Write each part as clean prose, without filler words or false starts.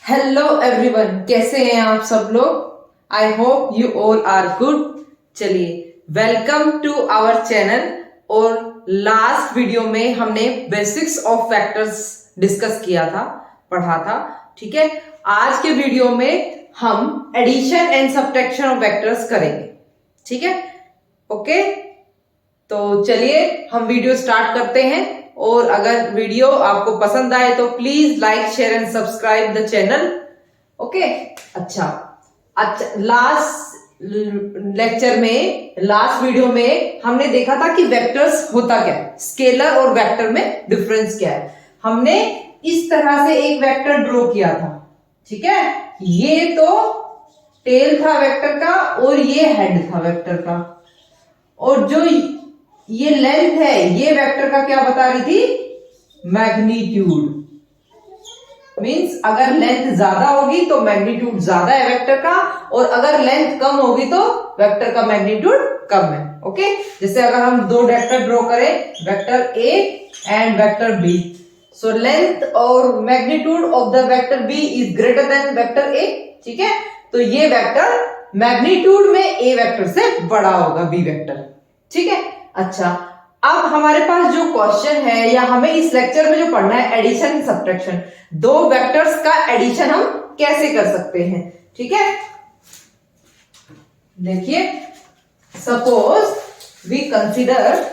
Hello everyone, कैसे हैं आप सब लोग। I hope you all are good. चलिए, वेलकम टू आवर चैनल। और लास्ट वीडियो में हमने बेसिक्स ऑफ फैक्टर्स डिस्कस किया था, पढ़ा था। ठीक है, आज के वीडियो में हम addition and subtraction of vectors करेंगे। ठीक है, ओके। तो चलिए हम वीडियो स्टार्ट करते हैं। और अगर वीडियो आपको पसंद आए तो please like, share and subscribe the channel. Okay, अच्छा, लास्ट लेक्चर में, लास्ट वीडियो में हमने देखा था कि वेक्टर्स होता क्या है, स्केलर और वेक्टर में डिफरेंस क्या है। हमने इस तरह से एक वेक्टर ड्रॉ किया था। ठीक है, ये तो टेल था वेक्टर का और ये हेड था वेक्टर का, और जो ये लेंथ है ये वेक्टर का क्या बता रही थी, मैग्नीट्यूड। मींस अगर लेंथ ज्यादा होगी तो मैग्नीट्यूड ज्यादा है वेक्टर का, और अगर लेंथ कम होगी तो वेक्टर का मैग्नीट्यूड कम है। ओके, जैसे अगर हम दो वेक्टर ड्रॉ करें, vector A and vector B, so length और magnitude of the vector B is greater than vector A. ठीक है, तो ये वेक्टर मैग्नीट्यूड में ए वेक्टर से बड़ा होगा बी वेक्टर। ठीक है, अच्छा, अब हमारे पास जो क्वेश्चन है या हमें इस लेक्चर में जो पढ़ना है, एडिशन सब्ट्रैक्शन, दो वेक्टर्स का एडिशन हम कैसे कर सकते हैं। ठीक है, देखिए, सपोज वी कंसीडर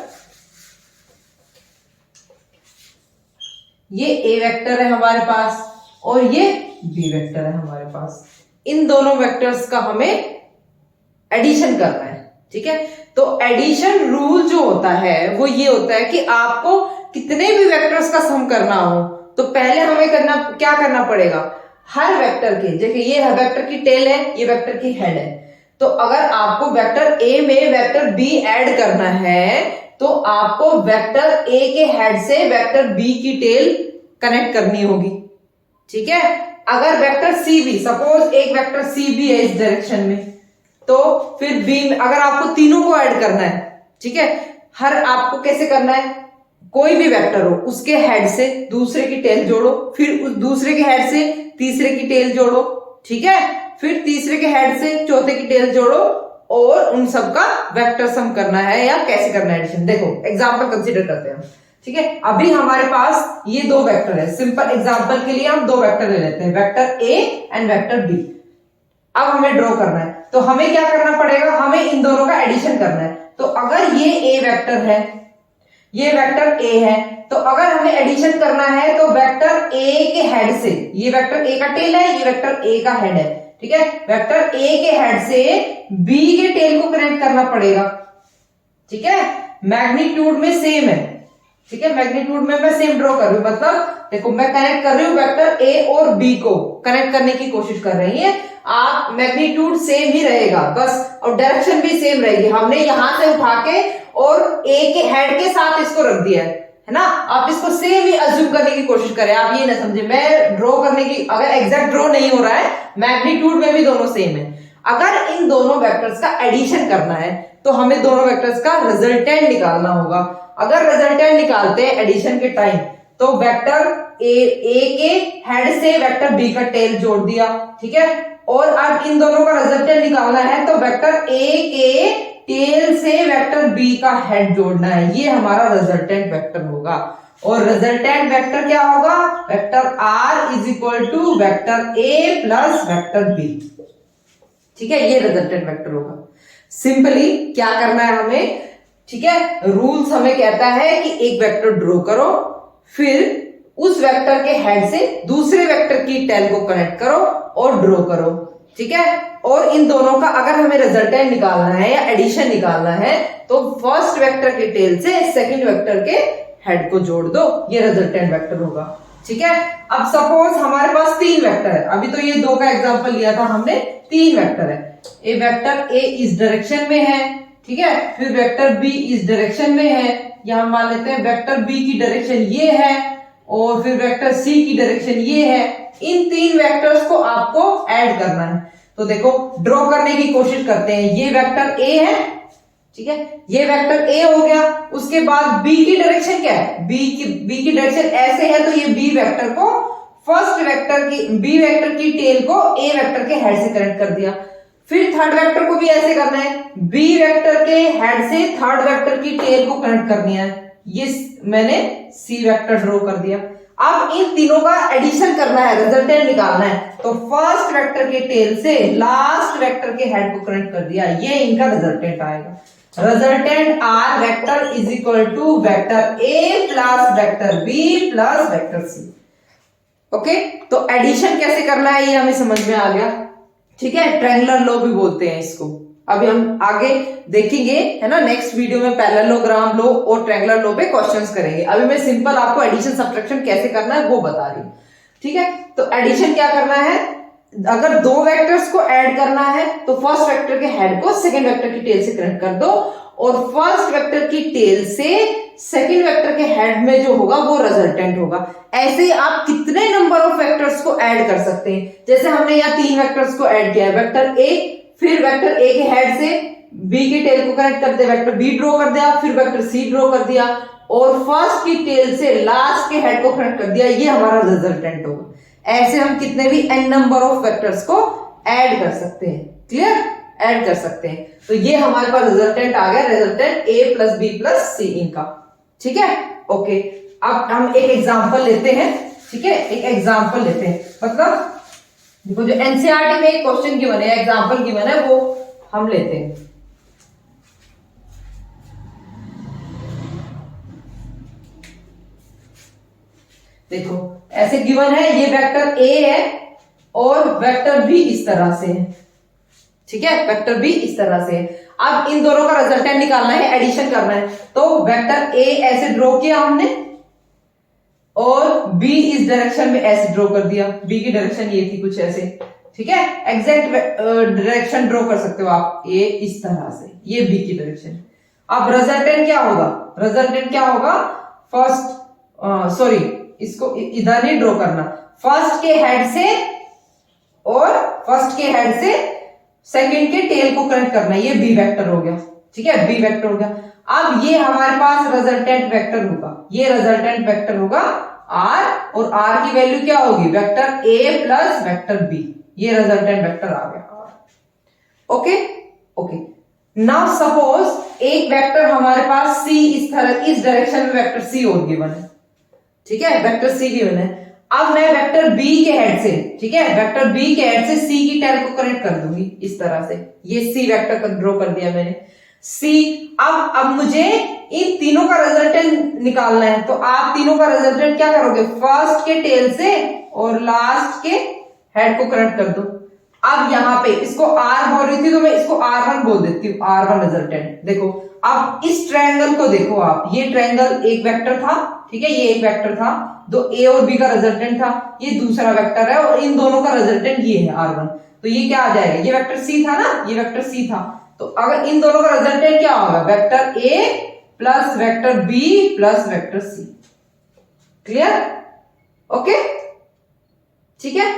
ये ए वेक्टर है हमारे पास और ये बी वेक्टर है हमारे पास। इन दोनों वेक्टर्स का हमें एडिशन करना है। ठीक है, तो एडिशन रूल जो होता है वो ये होता है कि आपको कितने भी वेक्टर्स का सम करना हो तो पहले हमें क्या करना पड़ेगा, हर वेक्टर के, जैसे ये वेक्टर की टेल है, ये वेक्टर की हेड है, तो अगर आपको वेक्टर ए में वेक्टर बी ऐड करना है तो आपको वेक्टर ए के हेड से वेक्टर बी की टेल कनेक्ट करनी होगी। ठीक है, अगर वेक्टर सी बी, सपोज एक वेक्टर सी बी है इस डायरेक्शन में, तो फिर बी में अगर आपको तीनों को ऐड करना है, ठीक है, हर आपको कैसे करना है, कोई भी वेक्टर हो उसके हेड से दूसरे की टेल जोड़ो, फिर उस दूसरे के हेड से तीसरे की टेल जोड़ो, ठीक है, फिर तीसरे के हेड से चौथे की टेल जोड़ो, और उन सबका वेक्टर सम करना है या कैसे करना है एडिशन। देखो एग्जांपल कंसीडर करते हैं। ठीक है, अभी हमारे पास ये दो वेक्टर है, सिंपल एग्जांपल के लिए हम दो वेक्टर ले लेते हैं, vector A and vector B. अब हमें ड्रॉ करना है तो हमें क्या करना पड़ेगा, हमें इन दोनों का एडिशन करना है। तो अगर ये ए वेक्टर है, ये वेक्टर ए है, तो अगर हमें एडिशन करना है तो वेक्टर ए के हेड से, ये वेक्टर ए का टेल है, ये वेक्टर ए का हेड है, ठीक है, वेक्टर ए के हेड से बी के टेल को कनेक्ट करना पड़ेगा। ठीक है, मैग्नीट्यूड में सेम है। ठीक है, मैग्नीट्यूड में मैं सेम ड्रॉ कर रही हूं, मतलब देखो मैं कनेक्ट कर रही हूं वेक्टर ए और बी को कनेक्ट करने की कोशिश कर रही है आप, मैग्नीट्यूड सेम ही रहेगा बस, और डायरेक्शन भी सेम रहेगी। हमने यहां से उठा के और ए के हेड के साथ इसको रख दिया है ना, आप इसको सेम ही अज्यूम करने की कोशिश करें, आप ये ना समझे मैं ड्रॉ करने की, अगर एग्जैक्ट ड्रॉ नहीं हो रहा है, मैग्नीट्यूड में भी दोनों सेम है। अगर इन दोनों वेक्टर्स का एडिशन करना है तो हमें दोनों वेक्टर्स का रिजल्टेंट निकालना होगा। अगर रिजल्टेंट निकालते हैं एडिशन के टाइम तो वेक्टर ए के हेड से वेक्टर बी का टेल जोड़ दिया, ठीक है, और अब इन दोनों का रिजल्टेंट निकालना है तो वेक्टर ए के टेल से वेक्टर बी का हेड जोड़ना है, ये हमारा रिजल्टेंट वेक्टर होगा। और रिजल्टेंट वेक्टर क्या होगा, vector R is equal to vector A plus vector B. ठीक है, ये रिजल्टेंट वेक्टर होगा। सिंपली क्या करना है हमें, ठीक है, रूल्स हमें कहता है कि एक वेक्टर ड्रॉ करो, फिर उस वेक्टर के हेड से दूसरे वेक्टर की टेल को कनेक्ट करो और ड्रॉ करो। ठीक है, और इन दोनों का अगर हमें रिजल्टेंट निकालना है या एडिशन निकालना है तो फर्स्ट वेक्टर के टेल से सेकंड वेक्टर के हेड को जोड़ दो, ये रिजल्टेंट वेक्टर होगा। ठीक है, अब सपोज हमारे पास तीन वेक्टर है, अभी तो ये दो का एग्जांपल लिया था हमने, तीन वेक्टर है, ए वेक्टर ए इस डायरेक्शन में है, ठीक है, फिर वेक्टर बी इस डायरेक्शन में है, यहां मान लेते हैं वेक्टर बी की डायरेक्शन ये है, और फिर वेक्टर सी की डायरेक्शन ये है। इन तीन वेक्टर्स को आपको ऐड करना है। तो देखो ड्रॉ करने की कोशिश करते हैं, ये वेक्टर ए है, ठीक है, ये वेक्टर ए हो गया, उसके बाद बी की डायरेक्शन क्या है, बी की डायरेक्शन ऐसे है, तो ये बी वेक्टर को फर्स्ट वेक्टर की बी वेक्टर की टेल को ए वेक्टर के हेड से कनेक्ट कर दिया। फिर थर्ड वेक्टर को भी ऐसे करना है, बी वेक्टर के हेड से थर्ड वेक्टर की टेल को कनेक्ट करनी है। ये मैंने सी वेक्टर ड्रॉ कर दिया। अब इन तीनों का एडिशन करना है, रिजल्टेंट निकालना है। तो फर्स्ट वेक्टर के टेल से लास्ट वेक्टर के हेड को कनेक्ट कर दिया, ये इनका रिजल्टेंट आएगा। Resultant R vector is equal to vector A plus vector B plus vector C. Okay, तो एडिशन कैसे करना है ये हमें समझ में आ गया। ठीक है, ट्रायंगुलर लॉ भी बोलते हैं इसको। अभी हम आगे देखेंगे, है ना, नेक्स्ट वीडियो में पैरेललोग्राम लॉ और ट्रायंगुलर लॉ पे क्वेश्चंस करेंगे। अभी मैं सिंपल आपको एडिशन सब्ट्रैक्शन कैसे करना है वो बता रही हूँ। ठीक है, तो एडिशन क्या करना है, अगर दो वेक्टर्स को ऐड करना है तो फर्स्ट वेक्टर के हेड को सेकंड वेक्टर की टेल से कनेक्ट कर दो, और फर्स्ट वेक्टर की टेल से सेकंड वेक्टर के हेड में जो होगा वो रिजल्टेंट होगा। ऐसे ही आप कितने नंबर ऑफ वेक्टर्स को ऐड कर सकते हैं। जैसे हमने यहाँ 3 वेक्टर्स को ऐड किया है, वेक्टर ए, फिर वेक्टर ए के हेड से बी की टेल को कनेक्ट कर दिया, वेक्टर बी ड्रॉ कर दिया, फिर वेक्टर सी ड्रॉ कर दिया, और फर्स्ट की टेल से लास्ट के हेड को कनेक्ट कर दिया, ये हमारा रिजल्टेंट होगा। ऐसे हम कितने भी n नंबर ऑफ वेक्टर्स को ऐड कर सकते हैं। क्लियर, ऐड कर सकते हैं। तो ये हमारे पास रिजल्टेंट आ गया, resultant a plus B plus C इनका। ठीक है, ओके। अब हम एक एग्जांपल लेते हैं। ठीक है, एक एग्जांपल लेते हैं, मतलब देखो जो एनसीईआरटी में एक क्वेश्चन गिवन है, एग्जांपल गिवन है, वो हम लेते हैं। देखो ऐसे गिवन है, ये वेक्टर ए है और वेक्टर बी इस तरह से है। ठीक है, वेक्टर बी इस तरह से है। अब इन दोनों का रिजल्टेंट निकालना है, एडिशन करना है। तो वेक्टर ए ऐसे ड्रॉ किया हमने और बी इस डायरेक्शन में ऐसे ड्रॉ कर दिया। बी की डायरेक्शन ये थी कुछ ऐसे। ठीक है, एग्जैक्ट डायरेक्शन ड्रॉ कर सकते हो आप, ए इस तरह से, ये बी की डायरेक्शन। अब रिजल्टेंट क्या होगा, रिजल्टेंट क्या होगा, फर्स्ट सॉरी इसको इधर नहीं ड्रॉ करना, फर्स्ट के हेड से और फर्स्ट के हेड से सेकंड के टेल को कनेक्ट करना है, ये बी वेक्टर हो गया। ठीक है, बी वेक्टर हो गया। अब ये हमारे पास रिजल्टेंट वेक्टर होगा, ये रिजल्टेंट वेक्टर होगा आर, और आर की वैल्यू क्या होगी, vector A plus vector B, ये रिजल्टेंट वेक्टर आ गया R. Okay okay, now suppose एक वेक्टर हमारे पास सी इस तरह इस डायरेक्शन में वेक्टर सी और गिवन है। ठीक है, वेक्टर सी गिवन है। अब मैं वेक्टर बी के हेड से, ठीक है, वेक्टर बी के हेड से सी की टेल को कनेक्ट कर दूंगी इस तरह से, ये सी वेक्टर को ड्रॉ कर दिया मैंने, सी। अब मुझे इन तीनों का रिजल्टेंट निकालना है, तो आप तीनों का रिजल्टेंट क्या करोगे, फर्स्ट के टेल से और लास्ट के हेड को कनेक्ट कर दो। अब यहाँ पे इसको आर बोल रही थी तो मैं इसको R1 बोल देती हूँ, R1 रिजल्टेंट। देखो अब इस ट्रायंगल को देखो आप, ये ट्रायंगल एक वेक्टर था, ठीक है, ये एक वेक्टर था, दो ए और बी का रिजल्टेंट था, ये दूसरा वेक्टर है, और इन दोनों का रिजल्टेंट ये है R1। तो ये क्या आ जाएगा, ये वेक्टर सी था ना, ये वेक्टर सी था, तो अगर इन दोनों का रिजल्टेंट क्या होगा, vector A plus vector B plus vector C. Clear, okay, ठीक है,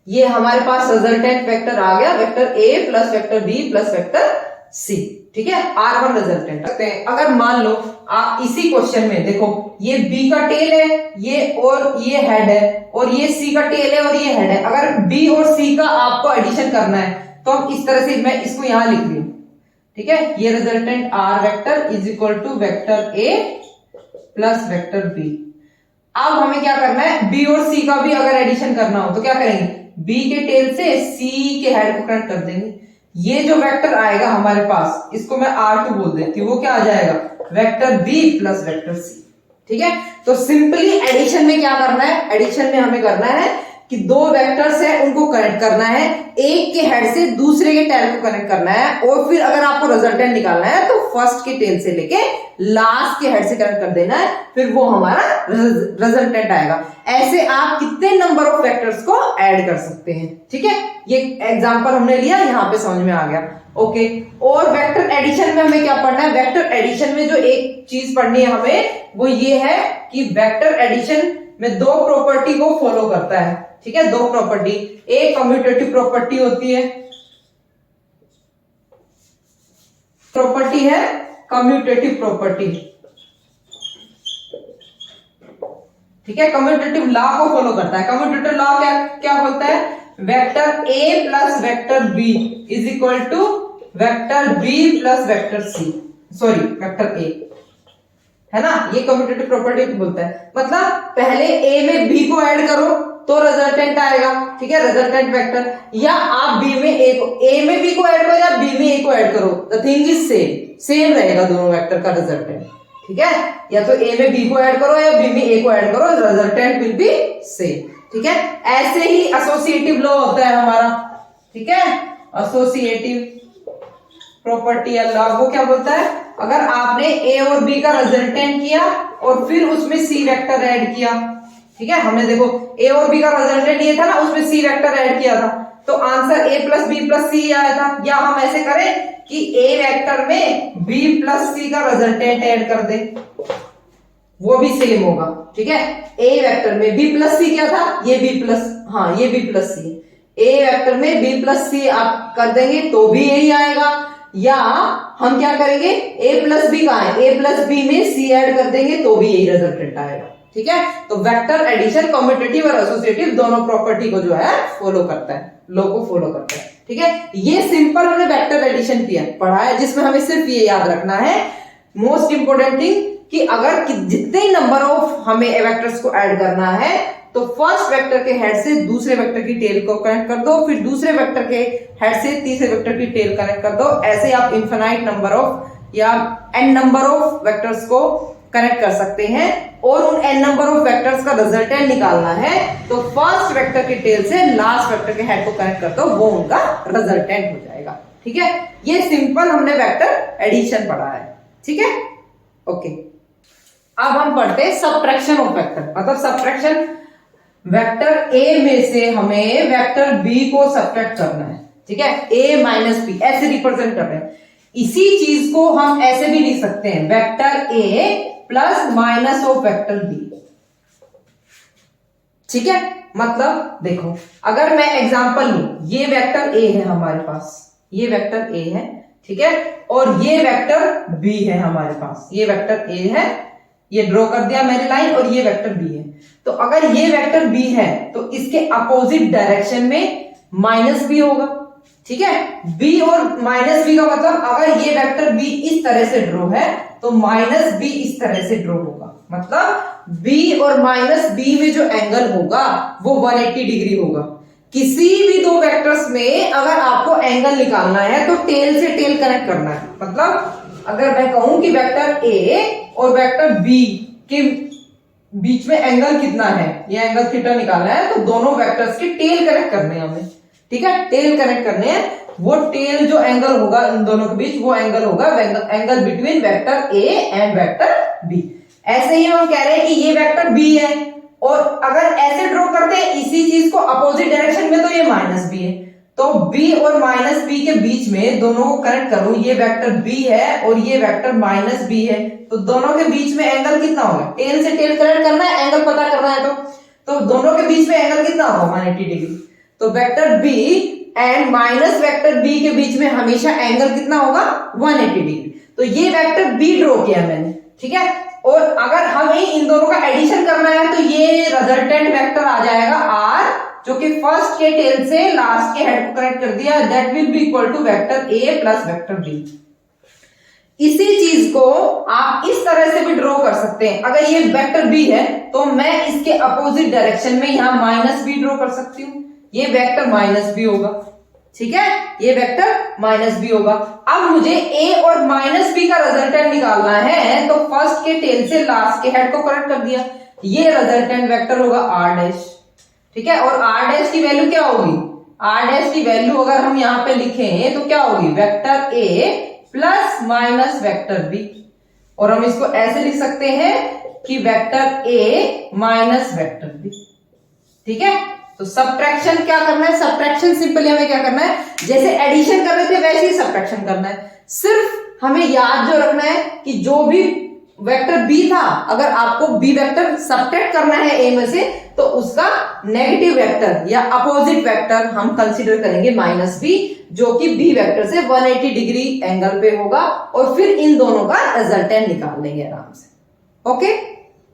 ये हमारे पास रिजल्टेंट वेक्टर आ गया, vector A plus vector B plus vector C. ठीक है, R1 रिजल्टेंट रखते हैं। अगर मान लो आप इसी क्वेश्चन में देखो, ये बी का टेल है, ये और ये हेड है, और ये सी का टेल है और ये हेड है। अगर बी और सी का आपको एडिशन करना है तो हम इस तरह से, मैं इसको यहां लिख रही हूं। ठीक है, ये resultant R vector is equal to vector A plus vector B. अब हमें क्या करना है, बी और सी का भी अगर एडिशन करना हो तो क्या करेंगे, बी के टेल से सी के हेड को कनेक्ट कर देंगे। ये जो वेक्टर आएगा हमारे पास, इसको मैं R2 बोल देती हूँ, वो क्या आ जाएगा, vector B plus vector C. ठीक है, तो सिंपली एडिशन में क्या करना है, एडिशन में हमें करना है कि दो वेक्टर्स है उनको कनेक्ट करना है, एक के हेड से दूसरे के टेल को कनेक्ट करना है, और फिर अगर आपको रिजल्टेंट निकालना है तो फर्स्ट के टेल से लेके लास्ट के हेड से कनेक्ट कर देना है, फिर वो हमारा रिजल्टेंट आएगा। ऐसे आप कितने नंबर ऑफ वेक्टर्स को ऐड कर सकते हैं। ठीक है, ये एग्जांपल हमने लिया, यहां पे समझ में आ गया। ओके, और वेक्टर एडिशन में हमें क्या पढ़ना है, वेक्टर एडिशन में जो एक चीज पढ़नी है हमें, वो ये है कि वेक्टर एडिशन में दो प्रॉपर्टी को फॉलो करता है। ठीक है, दो प्रॉपर्टी, एक कम्यूटेटिव प्रॉपर्टी होती है, प्रॉपर्टी है कम्यूटेटिव प्रॉपर्टी। ठीक है, कम्यूटेटिव लॉ को फॉलो करता है। कम्यूटेटिव लॉ क्या क्या बोलता है, vector A plus vector B is equal to vector B plus vector C, sorry vector A, है ना, ये कम्यूटेटिव प्रॉपर्टी बोलता है। मतलब पहले ए में बी को ऐड करो तो रिजल्टेंट आएगा, ठीक है, रिजल्टेंट वेक्टर, या आप बी में ए में बी को ऐड करो या बी में ए को ऐड करो, द थिंग इज सेम रहेगा दोनों वेक्टर का रिजल्टेंट, ठीक है, या तो ए में बी को ऐड करो या बी में ए को ऐड करो, रिजल्टेंट विल बी सेम, ठीक है। ऐसे ही एसोसिएटिव लॉ होता है हमारा, ठीक है, एसोसिएटिव प्रॉपर्टी या लॉ वो क्या बोलता है, अगर आपने ए और बी का रिजल्टेंट किया और फिर उसमें सी वेक्टर ऐड किया, ठीक है, हमने देखो ए और बी का रिजल्टेंट ये था ना, उसमें सी वेक्टर ऐड किया था, तो answer A plus B plus C आया था। या हम ऐसे करें कि ए वेक्टर में बी प्लस सी का रिजल्टेंट ऐड कर दे, वो भी सेम होगा, ठीक है। ए वेक्टर में बी प्लस सी क्या था, ये बी प्लस, हाँ ये बी प्लस सी, ए वेक्टर में बी प्लस सी आप कर देंगे तो भी यही आएगा, या हम क्या करेंगे, ए प्लस बी कहां है, ए प्लस बी में सी ऐड कर देंगे तो भी यही रिजल्टेंट आएगा, ठीक है। तो वेक्टर एडिशन कम्यूटेटिव और एसोसिएटिव दोनों प्रॉपर्टी को जो है फॉलो करता है, लॉ को फॉलो करता है, ठीक है। ये सिंपल हमने वेक्टर एडिशन किया पढ़ा है, जिसमें हमें सिर्फ ये याद रखना है मोस्ट इंपोर्टेंट थिंग कि अगर जितने नंबर ऑफ हमें वेक्टर्स को ऐड करना है तो फर्स्ट वेक्टर के हेड से दूसरे वेक्टर की टेल को कनेक्ट कर दो, फिर दूसरे वेक्टर के हेड से तीसरे वेक्टर की टेल कनेक्ट कर दो। ऐसे आप इनफिनाइट नंबर ऑफ या एन नंबर ऑफ वेक्टर्स को कनेक्ट कर सकते हैं, और उन एन नंबर ऑफ वेक्टर्स का रिजल्टेंट निकालना है तो फर्स्ट वेक्टर की टेल से लास्ट वेक्टर के हेड को कनेक्ट कर दो, वो उनका रिजल्टेंट हो जाएगा, ठीक है। ये सिंपल हमने वेक्टर एडिशन पढ़ा है, ठीक है, ओके। अब हम पढ़ते हैं सबट्रैक्शन ऑफ वेक्टर, मतलब सबट्रैक्शन वेक्टर ए में से हमें वेक्टर बी को सबट्रैक्ट करना है, ठीक है, ए माइनस बी ऐसे रिप्रेजेंट कर रहे हैं। इसी चीज को हम ऐसे भी लिख सकते हैं, vector A plus minus of vector B, ठीक है। मतलब देखो अगर मैं एग्जांपल लूं, ये वेक्टर ए है हमारे पास, ये वेक्टर ए है, ठीक है, और ये वेक्टर बी है हमारे पास, ये वेक्टर ए है, ये ड्रॉ कर दिया मैंने लाइन, और ये वेक्टर बी है। तो अगर ये वेक्टर बी है तो इसके अपोजिट डायरेक्शन में माइनस बी होगा, ठीक है। बी और माइनस बी का मतलब अगर ये वेक्टर बी इस तरह से ड्रॉ है तो माइनस बी इस तरह से ड्रॉ होगा, मतलब बी और माइनस बी में जो एंगल होगा वो 180 डिग्री होगा। किसी भी दो वेक्टर्स में अगर आपको एंगल निकालना है तो टेल से टेल कनेक्ट करना है। मतलब अगर मैं कहूं कि वेक्टर ए और वेक्टर बी के बीच में एंगल कितना है, ये एंगल थीटा निकालना है, तो दोनों वेक्टर्स के टेल कनेक्ट करने हैं हमें, ठीक है, टेल कनेक्ट करने हैं। वो टेल जो एंगल होगा इन दोनों के बीच वो एंगल होगा angle between vector A and vector B. ऐसे ही हम कह रहे हैं कि ये वेक्टर बी है, और अगर ऐसे ड्रॉ करते हैं इसी चीज को अपोजिट डायरेक्शन में तो ये माइनस बी है, तो बी और माइनस बी के बीच में दोनों को कनेक्ट करूं, ये वेक्टर बी है और ये वेक्टर माइनस बी है, तो दोनों के बीच में एंगल कितना होगा, टेल से टेल कनेक्ट करना है, एंगल पता करना है, तो दोनों के बीच में एंगल कितना होगा 180 डिग्री। तो vector B and minus vector B के बीच में हमेशा एंगल कितना होगा 180 डिग्री। तो ये वेक्टर बी ड्रॉ किया मैंने, ठीक है, और अगर हमें इन दोनों का एडिशन करना है तो ये रिजल्टेंट वेक्टर आ जाएगा आर, जो कि फर्स्ट के टेल से लास्ट के हेड को कनेक्ट कर दिया, that will be equal to vector A plus vector B. इसी चीज को आप इस तरह से भी ड्रॉ कर सकते हैं। अगर ये वेक्टर बी है तो मैं इसके अपोजिट डायरेक्शन में यहां माइनस बी ड्रॉ कर सकती हूँ, ये वेक्टर माइनस बी होगा, ठीक है, ये वेक्टर माइनस बी होगा। अब मुझे ए और माइनस बी का रिजल्टेंट निकालना है, तो फर्स्ट के टेल से लास्ट के हेड को कनेक्ट कर दिया, ये रिजल्टेंट वेक्टर होगा आर डैश, ठीक है। और आर डैश की वैल्यू क्या होगी, आर डैश की वैल्यू अगर हम यहां पे लिखें तो क्या होगी, vector A plus minus vector B, और हम इसको ऐसे लिख सकते हैं कि vector A minus vector B, ठीक है। तो सबट्रैक्शन क्या करना है, सबट्रैक्शन सिंपली हमें क्या करना है, जैसे एडिशन कर रहे थे वैसे ही सबट्रैक्शन करना है। सिर्फ हमें याद जो रखना है कि जो भी वेक्टर बी था, अगर आपको बी वेक्टर सबट्रैक्ट करना है ए में से, तो उसका नेगेटिव वेक्टर या अपोजिट वेक्टर हम कंसीडर करेंगे माइनस बी, जो कि बी वेक्टर से 180 डिग्री एंगल पे होगा, और फिर इन दोनों का रिजल्टेंट निकाल लेंगे आराम से। ओके,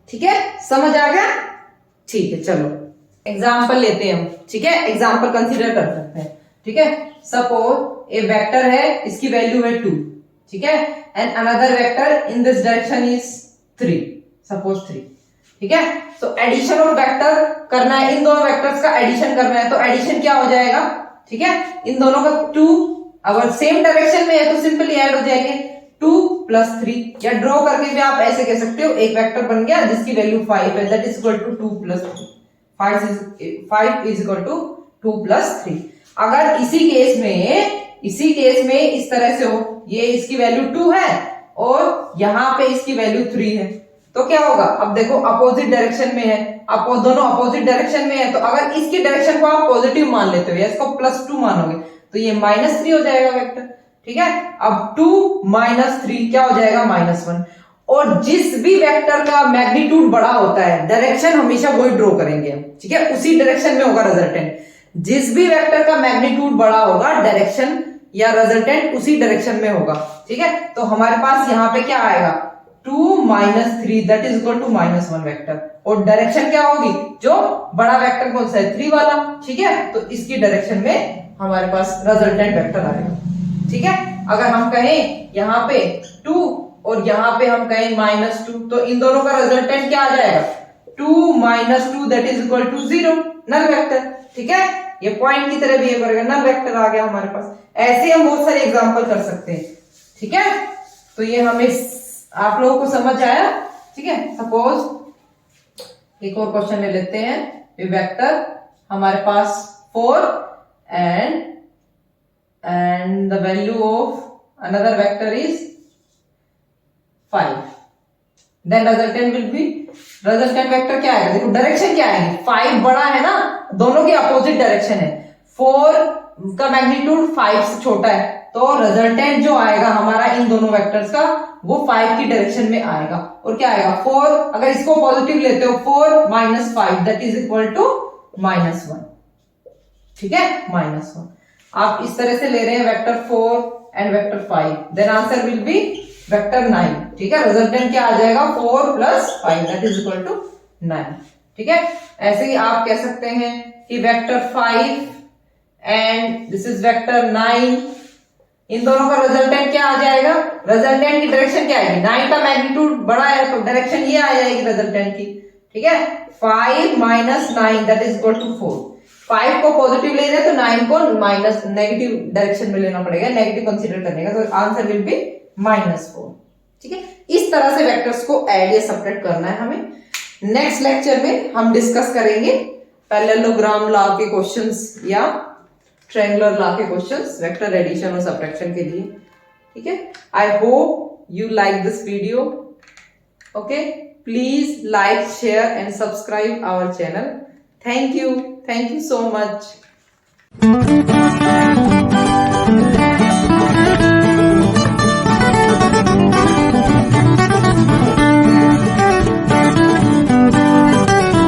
ठीक है, समझ आ गया। ठीक है, चलो एग्जाम्पल लेते हैं हम, ठीक है, एग्जाम्पल कंसीडर कर सकते हैं, ठीक है। सपोज ए वेक्टर है, इसकी वैल्यू है 2, ठीक है, and another vector in this direction is 3, suppose 3, ठीक है। तो एडिशन ऑफ वेक्टर करना है, इन दोनों वेक्टर्स का एडिशन करना है, तो एडिशन क्या हो जाएगा, ठीक है, इन दोनों का 2, अगर सेम डायरेक्शन में है तो सिंपली ऐड हो जाएंगे 2 + 3, या ड्रॉ करके भी आप ऐसे कह सकते हो, एक वेक्टर बन गया जिसकी वैल्यू 5 है, that is equal to 2 + 3, 5 is equal to 2 + 3। अगर इसी केस में इस तरह से हो, ये इसकी वैल्यू 2 है और यहाँ पे इसकी वैल्यू 3 है, तो क्या होगा, अब देखो अपोजिट डायरेक्शन में है, दोनों अपोजिट डायरेक्शन में है, तो अगर इसकी डायरेक्शन को आप पॉजिटिव मान लेते हो या इसको +2 मानोगे तो ये -3 हो जाएगा वेक्टर, ठीक है। अब 2 - 3 क्या हो जाएगा, -1। और जिस भी वेक्टर का मैग्नीट्यूड बड़ा होता है, डायरेक्शन हमेशा वही ड्रॉ करेंगे, ठीक है, उसी डायरेक्शन में होगा रिजल्टेंट। जिस भी वेक्टर का मैग्नीट्यूड बड़ा होगा, डायरेक्शन या रिजल्टेंट उसी डायरेक्शन में होगा, ठीक है। तो हमारे पास यहाँ पे क्या आएगा, 2 - 3 that is equal to -1 vector, और डायरेक्शन क्या होगी, जो बड़ा वेक्टर कौन सा है, 3 वाला, ठीक है। तो इसकी डायरेक्शन में हमारे पास रिजल्टेंट वेक्टर आएगा, ठीक है। अगर हम कहें यहाँ पे 2 और यहाँ पे हम कहें -2, तो इन दोनों का रिजल्टेंट क्या आ जाएगा, 2 - 2 that is equal to 0, null vector, ठीक है। ये पॉइंट की तरह बिहेव करेगा, नल वेक्टर आ गया हमारे पास। ऐसे हम बहुत सारे एग्जांपल कर सकते हैं, ठीक है। तो ये हमें आप लोगों को समझ आया, ठीक है। सपोज एक और क्वेश्चन ले लेते हैं, ये वेक्टर हमारे पास 4 and the value of another vector is 5, then resultant will be, resultant vector क्या आएगा, देखो डायरेक्शन क्या आएगी, 5 बड़ा है ना, दोनों की अपोजिट डायरेक्शन है, 4 का मैग्नीट्यूड 5 से छोटा है, तो रिजल्टेंट जो आएगा हमारा इन दोनों वेक्टर्स का, वो 5 की डायरेक्शन में आएगा। और क्या आएगा, 4, अगर इसको पॉजिटिव लेते हो, 4 - 5 दैट इज इक्वल टू -1, ठीक है, -1। आप इस तरह से ले रहे हैं vector 4 and vector 5, then answer will be vector 9, ठीक है। रिजल्टेंट क्या आ जाएगा, 4 + 5 दैट इज इक्वल टू 9, ठीक है। ऐसे ही आप कह सकते हैं कि vector 5 and this is vector 9, इन दोनों का रिजल्टेंट क्या आ जाएगा, रिजल्टेंट की डायरेक्शन क्या आएगी, 9 का मैग्नीट्यूड बड़ा है तो डायरेक्शन ये आ जाएगी रिजल्टेंट की, ठीक है। 5 - 9 दैट इज इक्वल टू 4, 5 को पॉजिटिव ले रहे हैं तो 9 को नेगेटिव डायरेक्शन में लेना पड़ेगा, नेगेटिव कंसीडर करने का, तो आंसर विल बी -4, ठीक है। इस तरह से वेक्टर्स को ऐड या सब्ट्रैक्ट करना है हमें। नेक्स्ट लेक्चर में हम डिस्कस करेंगे पैरेललोग्राम लॉ के क्वेश्चंस या ट्रायंगुलर लॉ के क्वेश्चंस वेक्टर एडिशन और सब्ट्रैक्शन के लिए, ठीक है। I hope you like this video, okay, please like, share and subscribe our channel. Thank you so much.